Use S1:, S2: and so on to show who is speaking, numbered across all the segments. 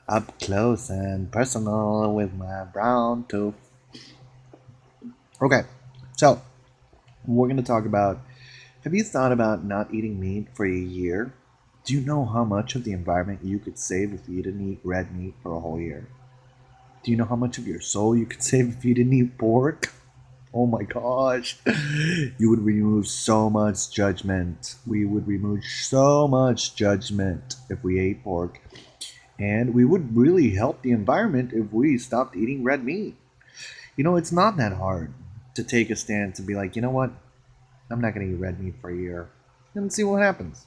S1: Up close and personal with my brown tooth. Okay, so we're going to talk about, have you thought about not eating meat for a year? Do you know how much of the environment you could save if you didn't eat red meat for a whole year? Do you know how much of your soul you could save if you didn't eat pork? Oh my gosh. You would remove so much judgment. We would remove so much judgment if we ate pork. And we would really help the environment if we stopped eating red meat. It's not that hard to take a stand to be like, you know what? I'm not going to eat red meat for a year and see what happens.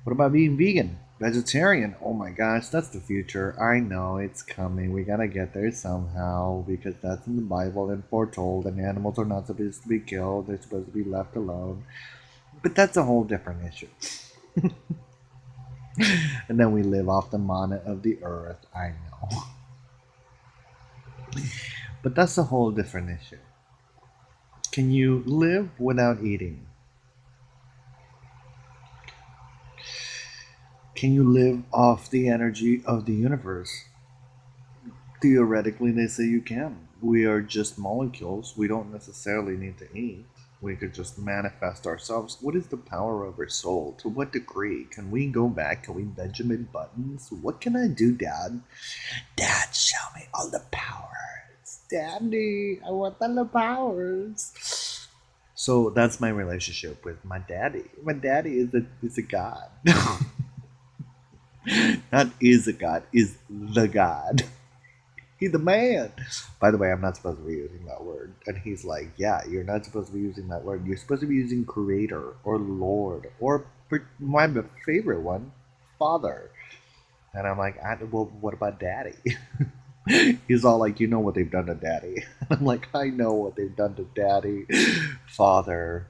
S1: What about being vegan? Vegetarian? Oh my gosh, that's the future. I know it's coming. We gotta get there somehow because that's in the Bible and foretold, and animals are not supposed to be killed, they're supposed to be left alone. But that's a whole different issue. And then we live off the mana of the earth. I know. But that's a whole different issue. Can you live without eating? Can you live off the energy of the universe? Theoretically, they say you can. We are just molecules. We don't necessarily need to eat. We could just manifest ourselves. What is the power of our soul? To what degree? Can we go back? Can we Benjamin Buttons? What can I do, Dad? Dad, show me all the powers. Daddy, I want all the powers. So that's my relationship with my daddy. My daddy is a god. Not is a god, is the god. He's the man. By the way, I'm not supposed to be using that word. And he's like, yeah, you're not supposed to be using that word. You're supposed to be using creator or Lord or my favorite one, Father. And I'm like, well, what about daddy? He's all like, you know what they've done to daddy. I'm like, I know what they've done to daddy. Father.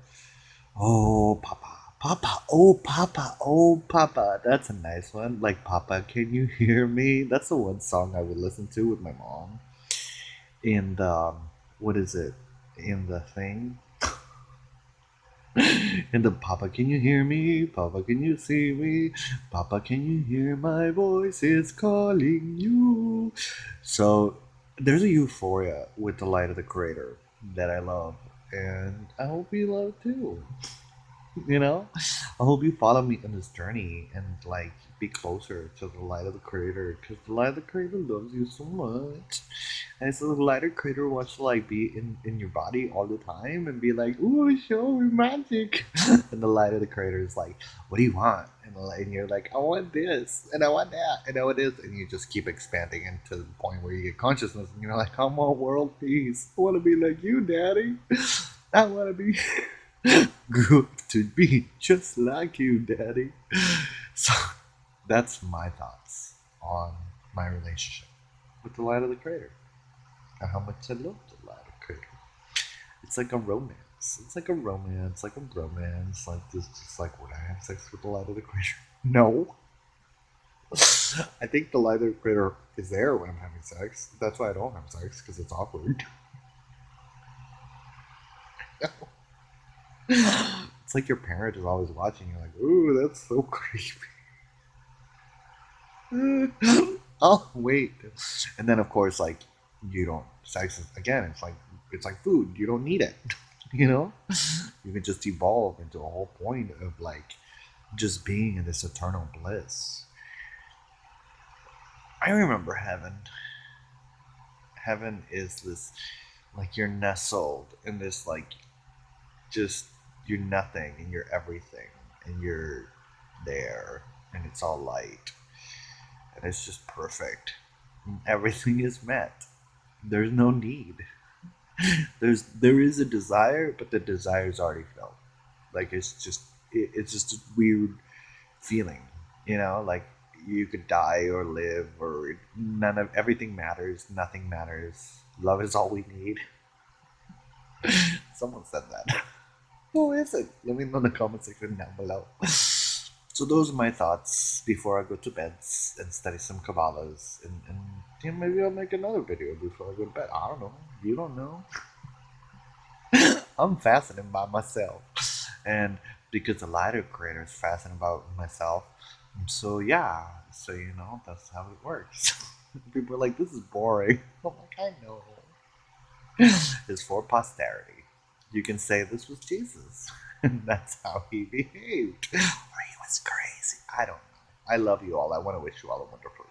S1: Oh, Papa. Papa, oh, Papa. That's a nice one. Like, Papa, can you hear me? That's the one song I would listen to with my mom. In the, what is it? In the thing? In the Papa, can you hear me? Papa, can you see me? Papa, can you hear my voice? It's calling you. So, there's a euphoria with the light of the creator that I love. And I hope you love too. I hope you follow me on this journey and like be closer to the light of the creator because the light of the creator loves you so much. And so the light of the creator wants to like be in your body all the time and be like, ooh, show me magic. And the light of the creator is like, what do you want? And you're like, I want this and I want that and I want this, and you just keep expanding into the point where you get consciousness and you're like, I want world peace. I want to be like you, daddy. I want to be grew up to be just like you, Daddy. So that's my thoughts on my relationship with the light of the creator and how much I love the light of the creator. It's like a romance. It's like a romance, like a romance, like this, just like would I have sex with the light of the creator? No. I think the light of the creator is there when I'm having sex. That's why I don't have sex because it's awkward. It's like your parent is always watching. You're like, ooh, that's so creepy. Oh wait, and then of course like you don't sex is, again it's like food, you don't need it. you know you can just evolve into a whole point of like just being in this eternal bliss. I remember heaven is this, like you're nestled in this like just you're nothing and you're everything and you're there and it's all light and it's just perfect. Everything is met. There's no need. There is a desire, but the desire is already felt. Like it's just a weird feeling, like you could die or live or none of everything matters, nothing matters. Love is all we need. Someone said that. Who is it? Let me know in the comment section down below. So those are my thoughts before I go to bed and study some Kabbalahs, and maybe I'll make another video before I go to bed. I don't know. You don't know. I'm fascinated by myself, and because the lighter creator is fascinated about myself, So yeah, so that's how it works. People are like, "This is boring." I'm like, "I know." It's for posterity. You can say this was Jesus, and that's how he behaved, or he was crazy. I don't know. I love you all. I want to wish you all a wonderful